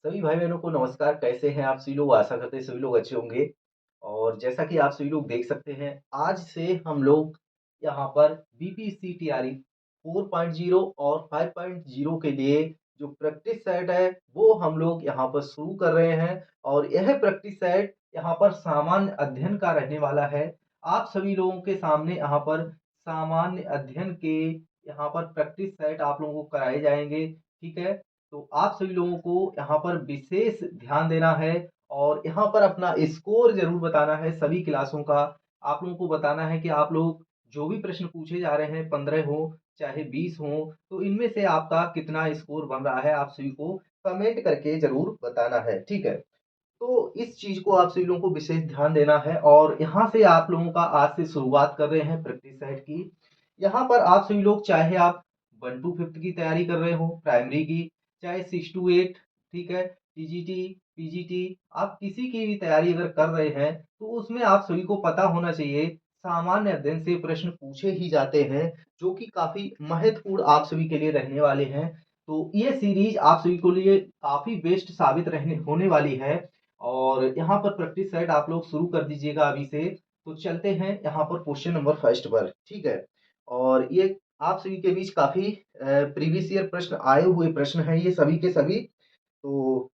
सभी भाई बहनों को नमस्कार। कैसे हैं आप सभी लोग? आशा करते हैं सभी लोग अच्छे होंगे। और जैसा कि आप सभी लोग देख सकते हैं, आज से हम लोग यहाँ पर बीपीएससी तैयारी 4.0 और 5.0 के लिए जो प्रैक्टिस सेट है वो हम लोग यहाँ पर शुरू कर रहे हैं। और यह प्रैक्टिस सेट यहाँ पर सामान्य अध्ययन का रहने वाला है। आप सभी लोगों के सामने यहाँ पर सामान्य अध्ययन के यहाँ पर प्रैक्टिस सेट आप लोगों को कराए जाएंगे। ठीक है, तो आप सभी लोगों को यहाँ पर विशेष ध्यान देना है और यहाँ पर अपना स्कोर ज़रूर बताना है सभी क्लासों का। आप लोगों को बताना है कि आप लोग जो भी प्रश्न पूछे जा रहे हैं, 15 हो चाहे 20 हो, तो इनमें से आपका कितना स्कोर बन रहा है आप सभी को कमेंट करके ज़रूर बताना है। ठीक है, तो इस चीज़ को आप सभी लोगों को विशेष ध्यान देना है। और यहाँ से आप लोगों का आज से शुरुआत कर रहे हैं प्रैक्टिस सेट की। यहाँ पर आप सभी लोग, चाहे आप 1 टू 5th की तैयारी कर रहे हो प्राइमरी की, चाहे 6 टू 8, ठीक है, टीजीटी, पीजीटी, आप किसी की भी तैयारी अगर कर रहे हैं तो उसमें आप सभी को पता होना चाहिए सामान्य अध्ययन से प्रश्न पूछे ही जाते हैं, जो कि काफ़ी महत्वपूर्ण आप सभी के लिए रहने वाले हैं। तो ये सीरीज आप सभी को लिए काफ़ी बेस्ट साबित रहने होने वाली है। और यहाँ पर प्रैक्टिस सेट आप लोग शुरू कर दीजिएगा अभी से। तो चलते हैं यहाँ पर क्वेश्चन नंबर फर्स्ट पर। ठीक है, और ये आप सभी के बीच काफी प्रीवियस ईयर प्रश्न आए हुए प्रश्न हैं ये सभी के सभी। तो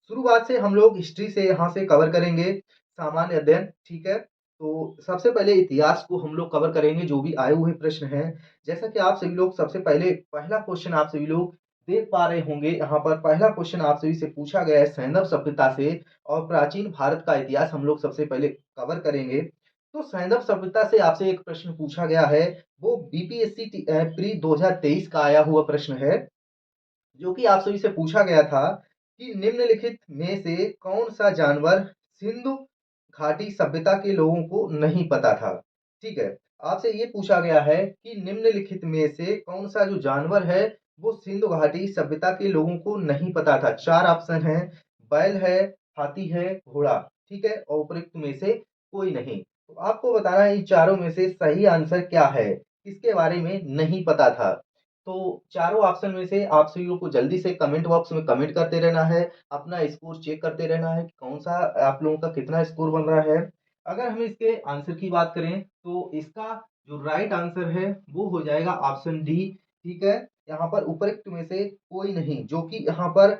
शुरुआत से हम लोग हिस्ट्री से यहाँ से कवर करेंगे, सामान्य अध्ययन। ठीक है, तो सबसे पहले इतिहास को हम लोग कवर करेंगे, जो भी आए हुए प्रश्न हैं। जैसा कि आप सभी लोग सबसे पहले पहला क्वेश्चन आप सभी लोग देख पा रहे होंगे, यहाँ पर पहला क्वेश्चन आप सभी से पूछा गया है सैंधव सभ्यता से। और प्राचीन भारत का इतिहास हम लोग सबसे पहले कवर करेंगे। तो सैंधव सभ्यता से आपसे एक प्रश्न पूछा गया है, वो बीपीएससी प्री 2023 का आया हुआ प्रश्न है, जो कि आप सभी से पूछा गया था कि निम्नलिखित में से कौन सा जानवर सिंधु घाटी सभ्यता के लोगों को नहीं पता था। ठीक है, आपसे ये पूछा गया है कि निम्नलिखित में से कौन सा जो जानवर है वो सिंधु घाटी सभ्यता के लोगों को नहीं पता था। चार ऑप्शन है, बैल है, हाथी है, घोड़ा। ठीक है, और उपयुक्त में से कोई नहीं। तो आपको बताना है इन चारों में से सही आंसर क्या है, किसके बारे में नहीं पता था। तो चारों ऑप्शन में से आप सभी लोग को जल्दी से कमेंट बॉक्स में कमेंट करते रहना है, अपना स्कोर चेक करते रहना है कि कौन सा आप लोगों का कितना स्कोर बन रहा है। अगर हम इसके आंसर की बात करें तो इसका जो राइट आंसर है वो हो जाएगा ऑप्शन डी। ठीक है, यहाँ पर उपरोक्त में से कोई नहीं, जो कि यहाँ पर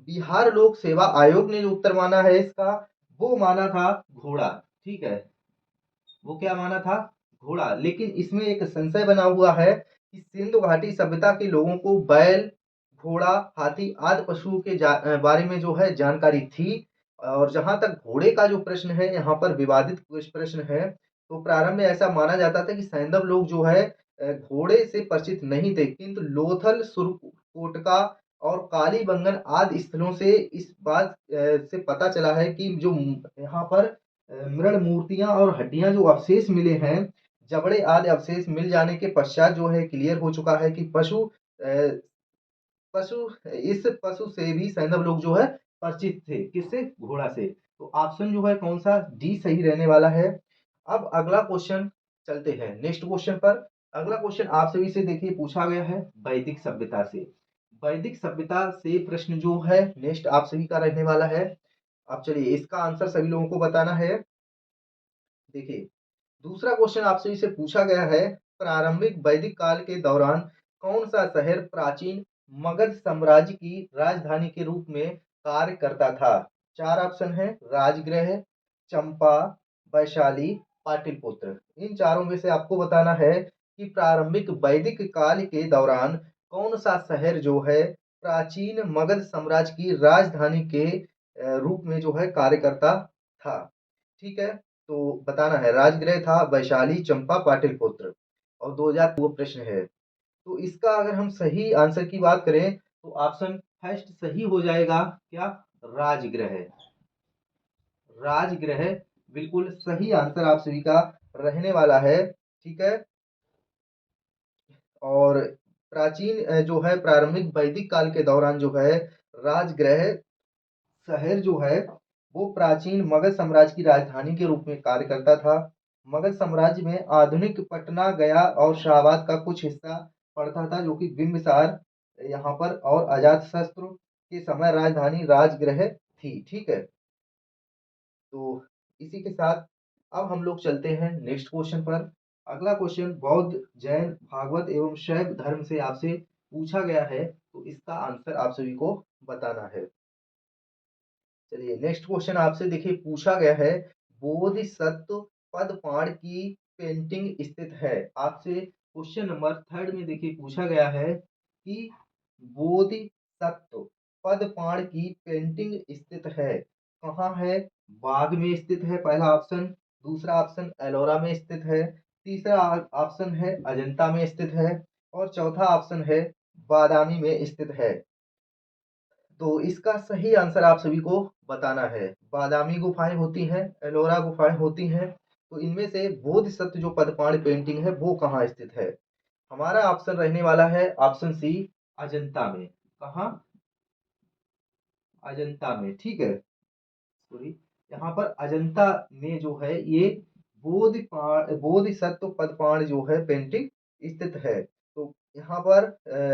बिहार लोक सेवा आयोग ने जो उत्तर माना है इसका, वो माना था घोड़ा। ठीक है, वो क्या माना था? घोड़ा। लेकिन इसमें एक संशय बना हुआ है कि सिंधु घाटी सभ्यता के लोगों को बैल, घोड़ा, हाथी आदि पशुओं के बारे में जो है जानकारी थी। और जहां तक घोड़े का जो प्रश्न है, यहाँ पर विवादित कुछ प्रश्न है। तो प्रारंभ में ऐसा माना जाता था कि सैंधव लोग जो है घोड़े से परिचित नहीं थे, किंतु लोथल, सुरकोटका और कालीबंगन आदि स्थलों से इस बात से पता चला है कि जो यहाँ पर मृण मूर्तियां और हड्डियां जो अवशेष मिले हैं, जबड़े आदि अवशेष मिल जाने के पश्चात जो है क्लियर हो चुका है कि पशु इस पशु से भी सैंधव लोग जो है परिचित थे। किससे? घोड़ा से। तो ऑप्शन जो है कौन सा, डी सही रहने वाला है। अब अगला क्वेश्चन चलते हैं नेक्स्ट क्वेश्चन पर। अगला क्वेश्चन आप सभी से देखिए पूछा गया है वैदिक सभ्यता से। वैदिक सभ्यता से प्रश्न जो है नेक्स्ट आप सभी का रहने वाला है। अब चलिए इसका आंसर सभी लोगों को बताना है। देखिए, दूसरा क्वेश्चन आपसे इसे पूछा गया है, प्रारंभिक वैदिक काल के दौरान कौन सा शहर प्राचीन मगध साम्राज्य की राजधानी के रूप में कार्य करता था। चार ऑप्शन है, राजगृह, चंपा, वैशाली, पाटलिपुत्र। इन चारों में से आपको बताना है कि प्रारंभिक वैदिक काल के दौरान कौन सा शहर जो है प्राचीन मगध साम्राज्य की राजधानी के रूप में जो है कार्य करता था। ठीक है, तो बताना है राजगृह था, वैशाली, चंपा, पाटलिपुत्र। और 2000 वो प्रश्न है। तो इसका अगर हम सही आंसर की बात करें तो ऑप्शन फर्स्ट सही हो जाएगा। क्या? राजगृह। राजगृह बिल्कुल सही आंसर आप सभी का रहने वाला है। ठीक है, और प्राचीन जो है प्रारंभिक वैदिक काल के दौरान जो है राजगृह शहर जो है वो प्राचीन मगध साम्राज्य की राजधानी के रूप में कार्य करता था। मगध साम्राज्य में आधुनिक पटना, गया और शाहाबाद का कुछ हिस्सा पड़ता था, जो कि बिंबिसार यहाँ पर और अजातशत्रु के समय राजधानी राजगृह थी। ठीक है, तो इसी के साथ अब हम लोग चलते हैं नेक्स्ट क्वेश्चन पर। अगला क्वेश्चन बौद्ध, जैन, भागवत एवं शैव धर्म से आपसे पूछा गया है, तो इसका आंसर आप सभी को बताना है। चलिए नेक्स्ट क्वेश्चन आपसे देखिए पूछा गया है, बोधिसत्व पदपाण की पेंटिंग स्थित है। आपसे क्वेश्चन नंबर थर्ड में देखिए पूछा गया है कि बोधिसत्व पदपाण की पेंटिंग स्थित है, कहाँ है? बाग में स्थित है पहला ऑप्शन, दूसरा ऑप्शन एलोरा में स्थित है, तीसरा ऑप्शन है अजंता में स्थित है, और चौथा ऑप्शन है बादामी में स्थित है। तो इसका सही आंसर आप सभी को बताना है। बादामी गुफाएं होती हैं, एलोरा गुफाएं होती हैं, तो इनमें से बोधिसत्व जो पदपाण पेंटिंग है वो कहाँ स्थित है? हमारा ऑप्शन रहने वाला है ऑप्शन सी, अजंता में। कहाँ? अजंता में। ठीक है, सॉरी, यहाँ पर अजंता में जो है ये बोधिसत्व पदपाण जो है पेंटिंग स्थित है। तो यहाँ पर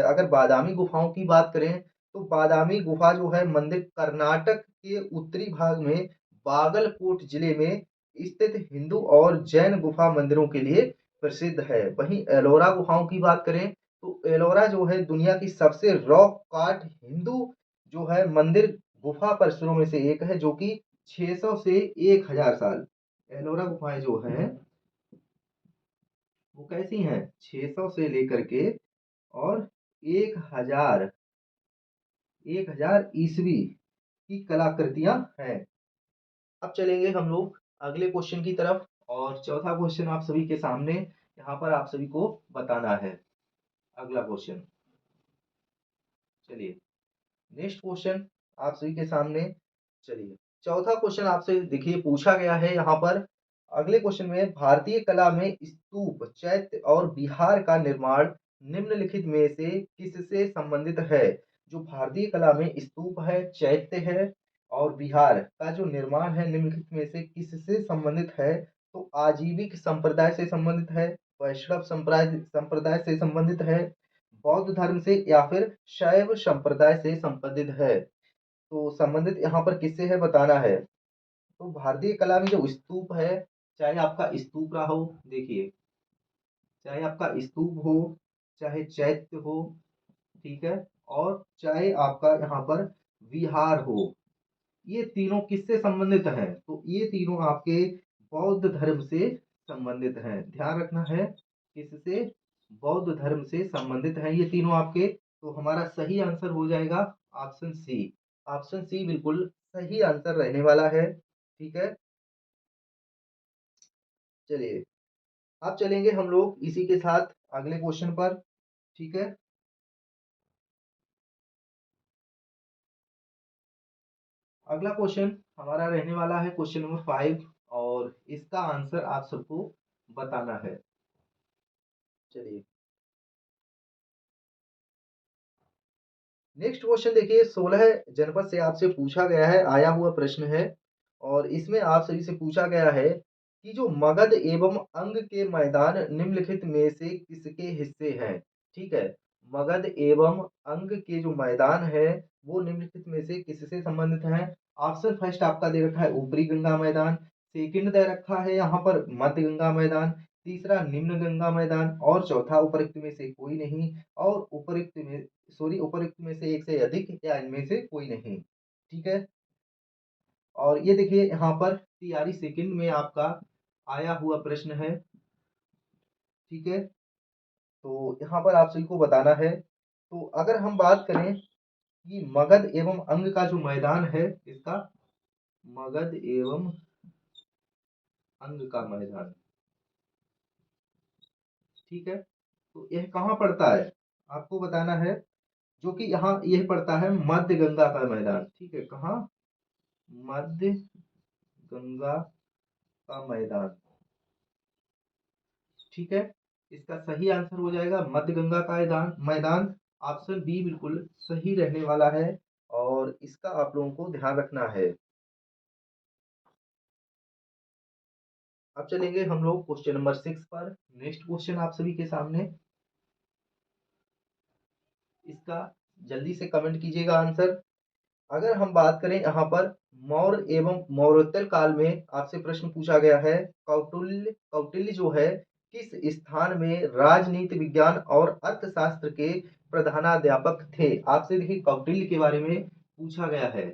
अगर बादामी गुफाओं की बात करें, तो बादामी गुफा जो है मंदिर कर्नाटक के उत्तरी भाग में बागलकोट जिले में स्थित हिंदू और जैन गुफा मंदिरों के लिए प्रसिद्ध है। वहीं एलोरा गुफाओं की बात करें, तो एलोरा जो है दुनिया की सबसे रॉक काट हिंदू जो है मंदिर गुफा परिसरों में से एक है, जो कि 600 से 1000 साल। एलोरा गुफाएं जो हैं वो कैसी हैं? 600 से लेकर के और 1000 ईसवी की कलाकृतियां हैं। अब चलेंगे हम लोग अगले क्वेश्चन की तरफ, और चौथा क्वेश्चन आप सभी के सामने यहाँ पर आप सभी को बताना है। अगला क्वेश्चन, चलिए नेक्स्ट क्वेश्चन आप सभी के सामने। चलिए चौथा क्वेश्चन आपसे देखिए पूछा गया है यहाँ पर। अगले क्वेश्चन में भारतीय कला में स्तूप, चैत्य और विहार का निर्माण निम्नलिखित में से किससे संबंधित है? जो भारतीय कला में स्तूप है, चैत्य है और विहार का जो निर्माण है निम्नलिखित में से किससे संबंधित है? तो आजीविक संप्रदाय से संबंधित है, वैष्णव संप्रदाय से संबंधित है, बौद्ध धर्म से, या फिर शैव संप्रदाय से संबंधित है। तो संबंधित यहाँ पर किससे है बताना है। तो भारतीय कला में जो स्तूप है, चाहे आपका स्तूप रहा हो, देखिए चाहे आपका स्तूप हो, चाहे चैत्य हो, ठीक है, और चाहे आपका यहाँ पर विहार हो, ये तीनों किससे संबंधित हैं? तो ये तीनों आपके बौद्ध धर्म से संबंधित हैं। ध्यान रखना है, किससे? बौद्ध धर्म से संबंधित हैं ये तीनों आपके। तो हमारा सही आंसर हो जाएगा ऑप्शन सी। ऑप्शन सी बिल्कुल सही आंसर रहने वाला है। ठीक है, चलिए अब चलेंगे हम लोग इसी के साथ अगले क्वेश्चन पर। ठीक है, अगला क्वेश्चन हमारा रहने वाला है क्वेश्चन नंबर 5, और इसका आंसर आप सबको बताना है। चलिए नेक्स्ट क्वेश्चन देखिए, 16 जनपद से आपसे पूछा गया है, आया हुआ प्रश्न है, और इसमें आप सभी से पूछा गया है कि जो मगध एवं अंग के मैदान निम्नलिखित में से किसके हिस्से हैं? ठीक है, मगध एवं अंग के जो मैदान है वो निम्नलिखित में से किससे संबंधित हैं? ऑप्शन फर्स्ट आपका दे रखा है ऊपरी गंगा मैदान, सेकंड दे रखा है यहाँ पर मध्य गंगा मैदान, तीसरा निम्न गंगा मैदान, और चौथा उपरोक्त में से कोई नहीं, और उपरोक्त में से एक से अधिक, या इनमें से कोई नहीं। ठीक है, और ये देखिए यहाँ पर तैयारी सेकंड में आपका आया हुआ प्रश्न है। ठीक है, तो यहाँ पर आप सभी को बताना है। तो अगर हम बात करें कि मगध एवं अंग का जो मैदान है इसका, मगध एवं अंग का मैदान, ठीक है, तो यह कहाँ पड़ता है आपको बताना है। जो कि यहाँ यह पड़ता है मध्य गंगा का मैदान। ठीक है, कहाँ? मध्य गंगा का मैदान। ठीक है, इसका सही आंसर हो जाएगा मध्य गंगा का मैदान। ऑप्शन बी बिल्कुल सही रहने वाला है, और इसका आप लोगों को ध्यान रखना है। अब चलेंगे हम लोग क्वेश्चन नंबर 6 पर। नेक्स्ट क्वेश्चन आप सभी के सामने, इसका जल्दी से कमेंट कीजिएगा आंसर। अगर हम बात करें यहाँ पर मौर्य एवं मौर्योत्तर काल में आपसे प्रश्न पूछा गया है, कौटिल्य कौटिल्य जो है किस स्थान में राजनीति विज्ञान और अर्थशास्त्र के प्रधानाध्यापक थे? आपसे देखिए कौटिल्य के बारे में पूछा गया है।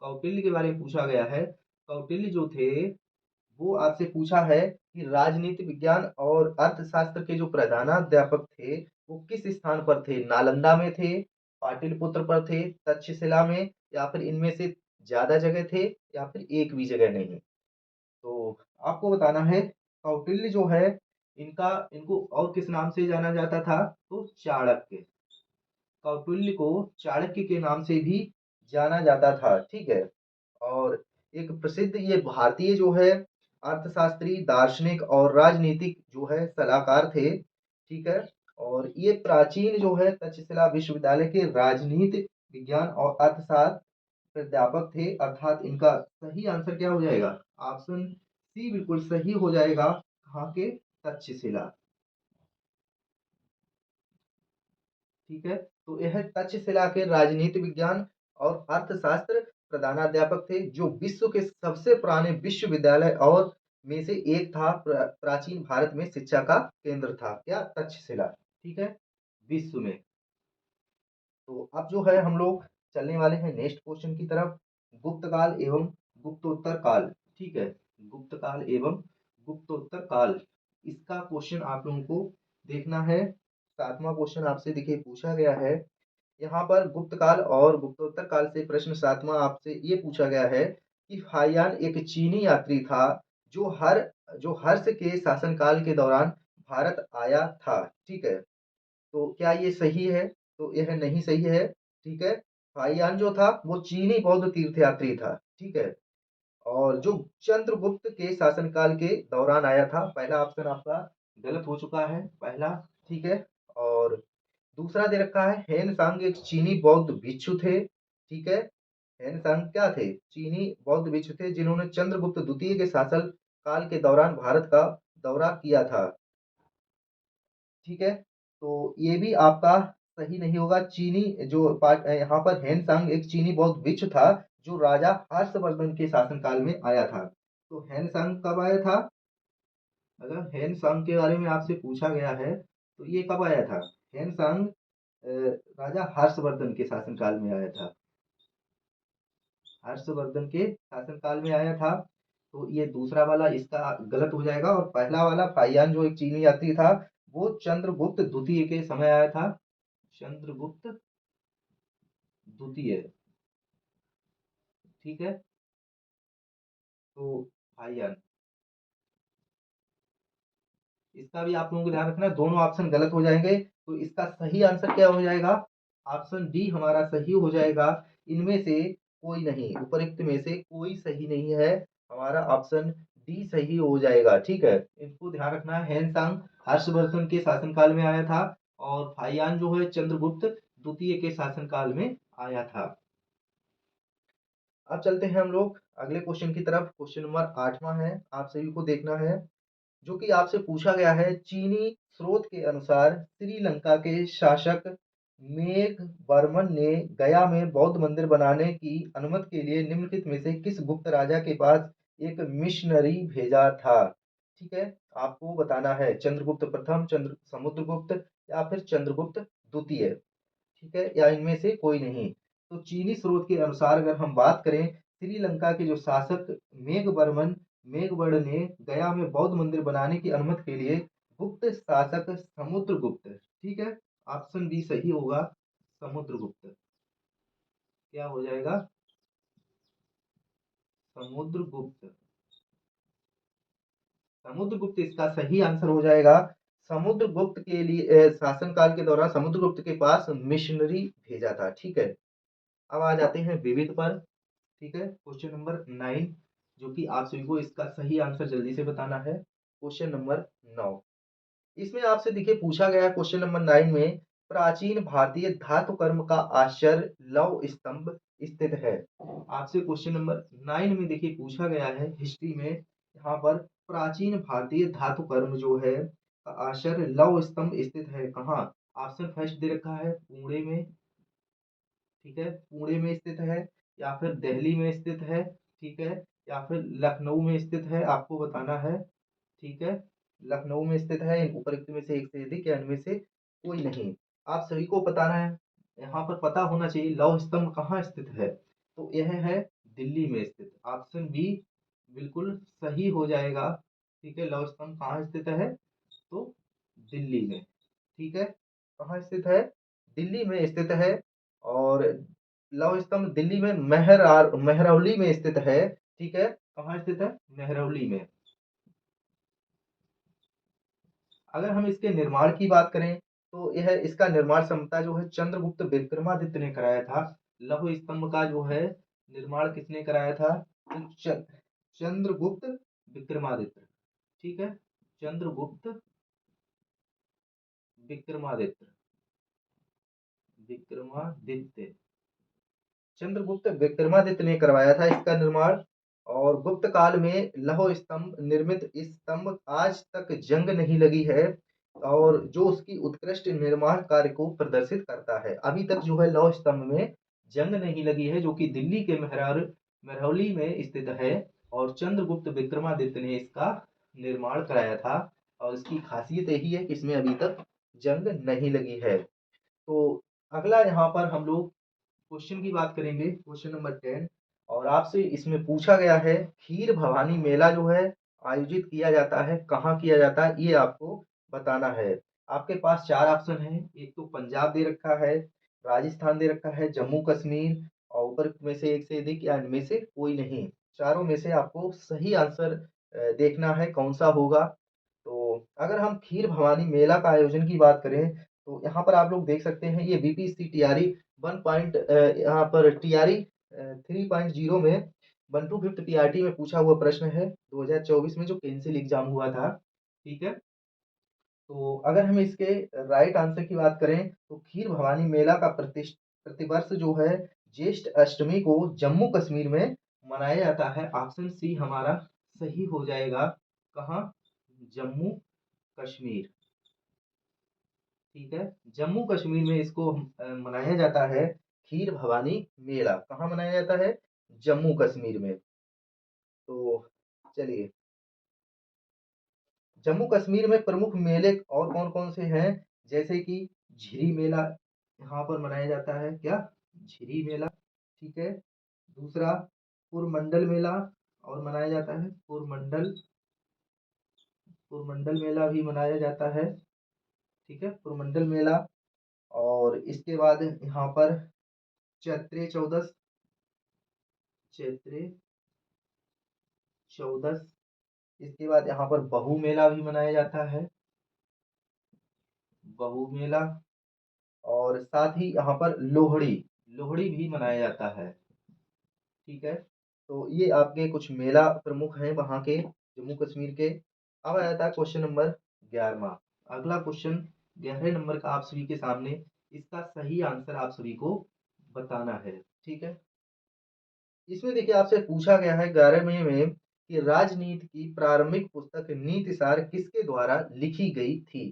कौटिल्य के बारे में पूछा गया है। कौटिल्य जो थे वो आपसे पूछा है कि राजनीति विज्ञान और अर्थशास्त्र के जो प्रधानाध्यापक थे वो किस स्थान पर थे? नालंदा में थे, पाटलिपुत्र पर थे, तक्षशिला में, या फिर इनमें से ज्यादा जगह थे, या फिर एक भी जगह नहीं? तो आपको बताना है कौटिल्य जो है इनका इनको और किस नाम से जाना जाता था? तो चाणक्य। कौटिल्य को चाणक्य के नाम से भी जाना जाता था, ठीक है। और एक प्रसिद्ध ये भारतीय जो है अर्थशास्त्री, दार्शनिक और राजनीतिक जो है सलाहकार थे, ठीक है। और ये प्राचीन जो है तक्षशिला विश्वविद्यालय के राजनीति विज्ञान और अर्थशास्त्र प्राध्यापक थे, अर्थात इनका सही आंसर क्या हो जाएगा? ऑप्शन सी बिल्कुल सही हो जाएगा। कहाँ के? तक्षशिला। ठीक है, तो यह तक्षशिला के राजनीति विज्ञान और अर्थशास्त्र प्रधानाध्यापक थे, जो विश्व के सबसे पुराने विश्वविद्यालय और में से एक था। प्राचीन भारत में शिक्षा का केंद्र था क्या? तक्षशिला, ठीक है, विश्व में। तो अब जो है हम लोग चलने वाले हैं नेक्स्ट क्वेश्चन की तरफ, गुप्त काल एवं गुप्तोत्तर काल, ठीक है। गुप्त काल एवं गुप्तोत्तर काल, इसका क्वेश्चन आप लोगों को देखना है। सातवां क्वेश्चन आपसे देखिए पूछा गया है। यहाँ पर गुप्त काल और गुप्तोत्तर काल से प्रश्न सातवां आपसे ये पूछा गया है कि फाहियान एक चीनी यात्री था जो हर जो हर्ष के शासनकाल के दौरान भारत आया था, ठीक है। तो क्या ये सही है? तो यह नहीं सही है, ठीक है। फाहियान जो था वो चीनी बौद्ध तीर्थयात्री था, ठीक है। और जो चंद्रगुप्त के शासनकाल के दौरान आया था, पहला ऑप्शन आपका गलत हो चुका है, पहला, ठीक है। और दूसरा दे रखा है हेन सांग एक चीनी बौद्ध भिक्षु थे, ठीक है। हेन सांग क्या थे? चीनी बौद्ध भिक्षु थे जिन्होंने चंद्रगुप्त द्वितीय के शासन काल के दौरान भारत का दौरा किया था, ठीक है। तो ये भी आपका सही नहीं होगा। चीनी जो पार्ट यहाँ पर हेन सांग एक चीनी बौद्ध भिक्षु था जो राजा हर्षवर्धन के शासनकाल में आया था। तो हेन सांग कब आया था? अगर हेन सांग के बारे में आपसे पूछा गया है तो ये कब आया था? हेन सांग राजा हर्षवर्धन के शासनकाल में आया था। हर्षवर्धन के शासनकाल में आया था। तो ये दूसरा वाला इसका गलत हो जाएगा, और पहला वाला फाहियान जो एक चीनी यात्री था वो चंद्रगुप्त द्वितीय के समय आया था। चंद्रगुप्त द्वितीय, ठीक है। तो फाहियान, इसका भी आप लोगों को ध्यान रखना, दोनों ऑप्शन गलत हो जाएंगे। तो इसका सही आंसर क्या हो जाएगा? ऑप्शन डी हमारा सही हो जाएगा। इनमें से कोई नहीं, उपरोक्त में से कोई सही नहीं है, हमारा ऑप्शन डी सही हो जाएगा, ठीक है। इसको ध्यान रखना है। हेनसांग हर्षवर्धन के शासनकाल में आया था, और फाहियान जो है चंद्रगुप्त द्वितीय के शासनकाल में आया था। अब चलते हैं हम लोग अगले क्वेश्चन की तरफ। क्वेश्चन नंबर 8वां है, आप सभी को देखना है, जो कि आपसे पूछा गया है। चीनी स्रोत के अनुसार श्रीलंका के शासक मेघवर्मन ने गया में बौद्ध मंदिर बनाने की अनुमति के लिए निम्नलिखित में से किस गुप्त राजा के पास एक मिशनरी भेजा था? ठीक है, आपको बताना है चंद्रगुप्त प्रथम, चंद्र समुद्रगुप्त, या फिर चंद्रगुप्त द्वितीय, ठीक है, या इनमें से कोई नहीं। तो चीनी स्रोत के अनुसार अगर हम बात करें, श्रीलंका के जो शासक मेघवर्मन मेघवर्ण ने गया में बौद्ध मंदिर बनाने की अनुमति के लिए गुप्त शासक समुद्रगुप्त, ठीक है, ऑप्शन बी सही होगा, समुद्रगुप्त। क्या हो जाएगा? समुद्रगुप्त। समुद्रगुप्त इसका सही आंसर हो जाएगा। समुद्रगुप्त के लिए शासनकाल के दौरान समुद्रगुप्त के पास मिशनरी भेजा था, ठीक है। अब आ जाते हैं विविध पर, ठीक है। क्वेश्चन नंबर 9, जो कि आप सभी को इसका सही आंसर जल्दी से बताना है। क्वेश्चन नंबर 9, इसमें आपसे देखिए पूछा गया है क्वेश्चन नंबर 9 में, प्राचीन भारतीय धातु कर्म का आश्चर्य लौह स्तंभ स्थित है। आपसे क्वेश्चन नंबर 9 में देखिए पूछा गया है हिस्ट्री में, यहाँ पर प्राचीन भारतीय धातु कर्म जो है का आश्चर्य लौह स्तंभ स्थित है कहाँ? ऑप्शन फर्स्ट दे रखा है पुणे में, ठीक है, पुणे में स्थित है या फिर दिल्ली में स्थित है, ठीक है, या फिर लखनऊ में स्थित है, आपको बताना है, ठीक है, लखनऊ में स्थित है, इन उपरोक्त में से एक से अधिक या इनमें से कोई नहीं। आप सभी को बताना है, यहाँ पर पता होना चाहिए लौह स्तंभ कहाँ स्थित है, तो यह है दिल्ली में स्थित। ऑप्शन बी बिल्कुल सही हो जाएगा, ठीक है, लौह स्तंभ कहाँ स्थित है, तो दिल्ली में, ठीक है, कहाँ स्थित है, दिल्ली में स्थित है। और लौह स्तंभ दिल्ली में मेहरौली में स्थित है, ठीक है, कहाँ स्थित है, मेहरौली में। अगर हम इसके निर्माण की बात करें तो यह इसका निर्माण क्षमता जो है चंद्रगुप्त विक्रमादित्य ने कराया था। लौह स्तंभ का जो है निर्माण किसने कराया था, तो चंद्रगुप्त विक्रमादित्य, ठीक है, चंद्रगुप्त विक्रमादित्य, विक्रमादित्य, चंद्रगुप्त विक्रमादित्य ने करवाया था इसका निर्माण। और गुप्त काल में लौह स्तंभ निर्मित इस स्तंभ आज तक जंग नहीं लगी है, और जो उसकी उत्कृष्ट निर्माण कार्य को प्रदर्शित करता है। अभी तक जो है लौह स्तंभ में जंग नहीं लगी है, जो कि दिल्ली के मेहरौली में स्थित है। और चंद्रगुप्त विक्रमादित्य ने इसका निर्माण कराया था, और इसकी खासियत यही है कि इसमें अभी तक जंग नहीं लगी है। तो अगला यहाँ पर हम लोग क्वेश्चन की बात करेंगे, क्वेश्चन नंबर 10। और आपसे इसमें पूछा गया है खीर भवानी मेला जो है आयोजित किया जाता है, कहाँ किया जाता है, ये आपको बताना है। आपके पास चार ऑप्शन है, एक तो पंजाब दे रखा है, राजस्थान दे रखा है, जम्मू कश्मीर, और ऊपर में से एक से अधिक या इनमें से कोई नहीं। चारों में से आपको सही आंसर देखना है कौन सा होगा। तो अगर हम खीर भवानी मेला का आयोजन की बात करें तो यहाँ पर आप लोग देख सकते हैं, ये बीपीसी टीआरई 1 पॉइंट यहाँ पर टीआरई 3.0 में 1 to 5 टीआरटी में पूछा हुआ प्रश्न है, 2024 में जो कैंसिल एग्जाम हुआ था, ठीक है। तो अगर हम इसके राइट आंसर की बात करें तो खीर भवानी मेला का प्रतिवर्ष जो है ज्येष्ठ अष्टमी को जम्मू कश्मीर में मनाया जाता है। ऑप्शन सी हमारा सही हो जाएगा, कहाँ, जम्मू कश्मीर, ठीक है, जम्मू कश्मीर में इसको मनाया जाता है। खीर भवानी मेला कहाँ मनाया जाता है, जम्मू कश्मीर में। तो चलिए, जम्मू कश्मीर में प्रमुख मेले और कौन कौन से हैं, जैसे कि झिरी मेला यहाँ पर मनाया जाता है, क्या, झिरी मेला, ठीक है। दूसरा पुरमंडल मेला और मनाया जाता है, पुरमंडल मेला भी मनाया जाता है, ठीक है, पुरमंडल मेला। और इसके बाद यहाँ पर चैत्रे चौदस, चैत्रे चौदस, इसके बाद यहाँ पर बहु मेला भी मनाया जाता है, बहु मेला। और साथ ही यहाँ पर लोहड़ी, लोहड़ी भी मनाया जाता है, ठीक है। तो ये आपके कुछ मेला प्रमुख हैं वहाँ के, जम्मू कश्मीर के। अब आ जाता है क्वेश्चन नंबर 11वां। अगला क्वेश्चन 11 नंबर का आप सभी के सामने, इसका सही आंसर आप सभी को बताना है, ठीक है। इसमें देखिए आपसे पूछा गया है 11वें में कि राजनीति की प्रारंभिक पुस्तक नीति सार किसके द्वारा लिखी गई थी,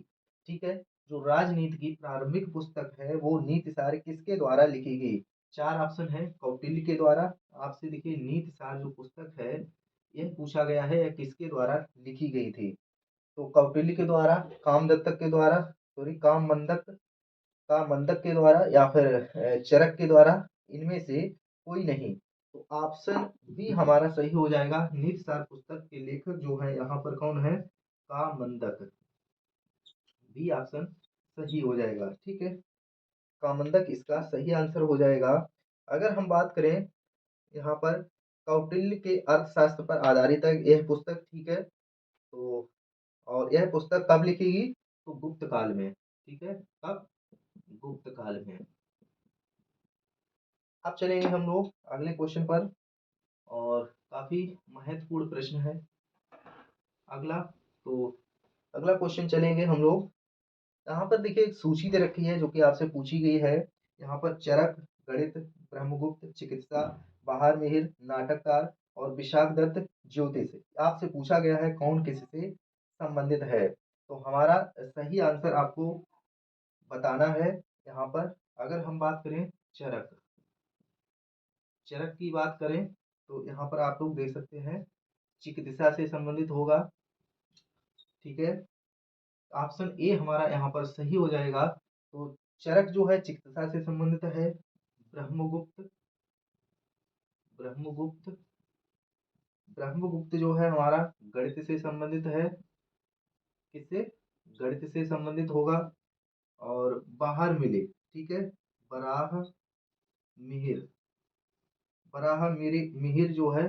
ठीक है। जो राजनीति की प्रारंभिक पुस्तक है वो नीति सार किसके द्वारा लिखी गई, चार ऑप्शन है, कौटिल्य के द्वारा। आपसे देखिए नीति सार जो पुस्तक है यह पूछा गया है यह किसके द्वारा लिखी गई थी, तो कौटिल्य के द्वारा, कामदत्तक के द्वारा, सॉरी कामंदक के द्वारा, या फिर चरक के द्वारा, इनमें से कोई नहीं। तो ऑप्शन बी हमारा सही हो जाएगा। नीति सार पुस्तक के लेखक जो है यहाँ पर कौन है, कामंदक, बी ऑप्शन सही हो जाएगा, ठीक है। कामंदक इसका सही आंसर हो जाएगा। अगर हम बात करें यहाँ पर कौटिल्य के अर्थशास्त्र पर आधारित है यह पुस्तक, ठीक है। तो और यह पुस्तक कब लिखी गई, तो गुप्त काल में, ठीक है, कब, गुप्त काल में। अब चलेंगे हम लोग अगले क्वेश्चन पर, और काफी महत्वपूर्ण प्रश्न है अगला। तो अगला क्वेश्चन चलेंगे हम लोग, यहाँ पर देखिए एक सूची दे रखी है जो कि आपसे पूछी गई है। यहाँ पर चरक, गणित, ब्रह्मगुप्त, चिकित्सा, बाहर मिहिर, नाटककार, और विशाखदत्त ज्योतिष। आपसे पूछा गया है कौन किससे संबंधित है, तो हमारा सही आंसर आपको बताना है। यहाँ पर अगर हम बात करें चरक, चरक की बात करें तो यहाँ पर आप लोग देख सकते हैं चिकित्सा से संबंधित होगा। ठीक है, ऑप्शन ए हमारा यहाँ पर सही हो जाएगा। तो चरक जो है चिकित्सा से संबंधित है। ब्रह्मगुप्त ब्रह्मगुप्त ब्रह्मगुप्त जो है हमारा गणित से संबंधित है। किससे? गणित से संबंधित होगा। और बाहर मिले, ठीक है, बराह मिहिर बराह मिहिर जो है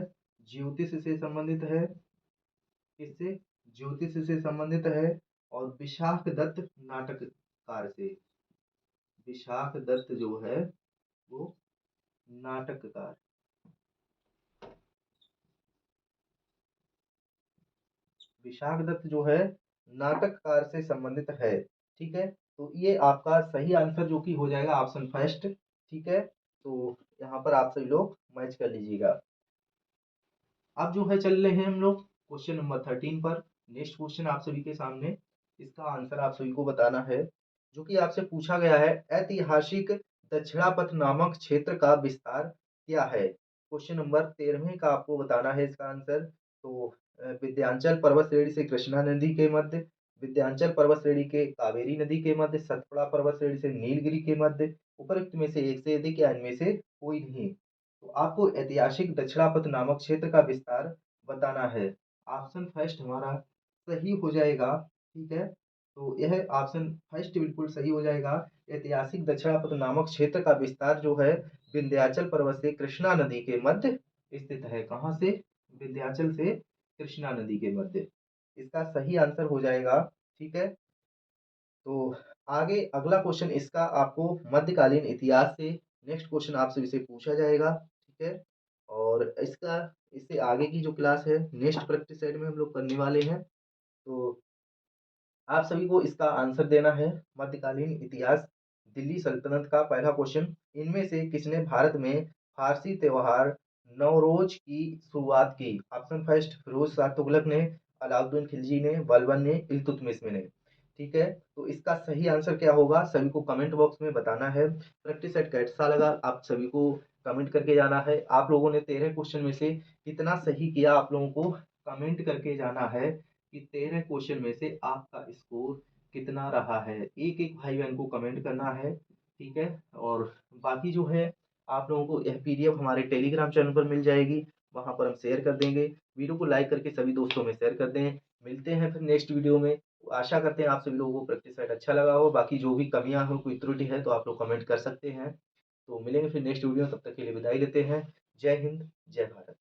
ज्योतिष से संबंधित है। किससे? ज्योतिष से संबंधित है। और विशाख दत्त नाटककार से। विशाख दत्त जो है वो नाटककार। विशाख दत्त जो है नाटककार से संबंधित है। ठीक है, तो ये आपका सही आंसर जो कि हो जाएगा ऑप्शन फर्स्ट। ठीक है, तो यहाँ पर आप सभी लोग मैच कर लीजिएगा। अब जो है चल रहे हैं हम लोग क्वेश्चन नंबर 13 पर। नेक्स्ट क्वेश्चन आप सभी के सामने, इसका आंसर आप सभी को बताना है। जो कि आपसे पूछा गया है, ऐतिहासिक दक्षिणापथ नामक क्षेत्र का विस्तार क्या है? क्वेश्चन नंबर 13 का आपको बताना है इसका आंसर। तो विंध्याचल पर्वत श्रेणी से कृष्णा नदी के मध्य, विंध्याचल पर्वत श्रेणी के कावेरी नदी के मध्य, सतपुड़ा पर्वत श्रेणी से नीलगिरी के मध्य, उपरोक्त में से एक से अधिक या इनमें से कोई नहीं। तो आपको ऐतिहासिक दक्षिणापथ नामक क्षेत्र का विस्तार बताना है। ऑप्शन फर्स्ट हमारा सही हो जाएगा। ठीक है, तो यह ऑप्शन फर्स्ट बिल्कुल सही हो जाएगा। ऐतिहासिक दक्षिणापथ नामक क्षेत्र का विस्तार जो है विंध्याचल पर्वत से कृष्णा नदी के मध्य स्थित है। कहाँ से? विंध्याचल से कृष्णा नदी के मध्य। इसका सही आंसर हो जाएगा। ठीक है, तो आगे अगला क्वेश्चन इसका आपको मध्यकालीन इतिहास से नेक्स्ट क्वेश्चन आपसे इसे पूछा जाएगा। ठीक है, और इससे आगे की जो क्लास है नेक्स्ट प्रैक्टिस सेट में हम लोग करने वाले हैं। तो आप सभी को इसका आंसर देना है। मध्यकालीन इतिहास, दिल्ली सल्तनत का पहला क्वेश्चन, इनमें से किसने भारत में फारसी त्योहार नवरोज की शुरुआत की? ऑप्शन फर्स्ट फिरोज शाह तुगलक ने, अलाउद्दीन खिलजी ने, बलबन ने, इल्तुतमिश ने। ठीक है, तो इसका सही आंसर क्या होगा सभी को कमेंट बॉक्स में बताना है। प्रैक्टिस सेट कैसा लगा आप सभी को कमेंट करके जाना है। आप लोगों ने 13 क्वेश्चन में से कितना सही किया आप लोगों को कमेंट करके जाना है कि 13 क्वेश्चन में से आपका स्कोर कितना रहा है। एक एक भाई बहन को कमेंट करना है। ठीक है, और बाकी जो है आप लोगों को यह पीडीएफ हमारे टेलीग्राम चैनल पर मिल जाएगी, वहां पर हम शेयर कर देंगे। वीडियो को लाइक करके सभी दोस्तों में शेयर कर दें। मिलते हैं फिर नेक्स्ट वीडियो में। आशा करते हैं आप सभी लोगों को प्रैक्टिस सेट अच्छा लगा हो। बाकी जो भी कमियां हो, कोई त्रुटि है तो आप लोग कमेंट कर सकते हैं। तो मिलेंगे फिर नेक्स्ट वीडियो में, तब तक के लिए विदाई लेते हैं। जय हिंद, जय भारत।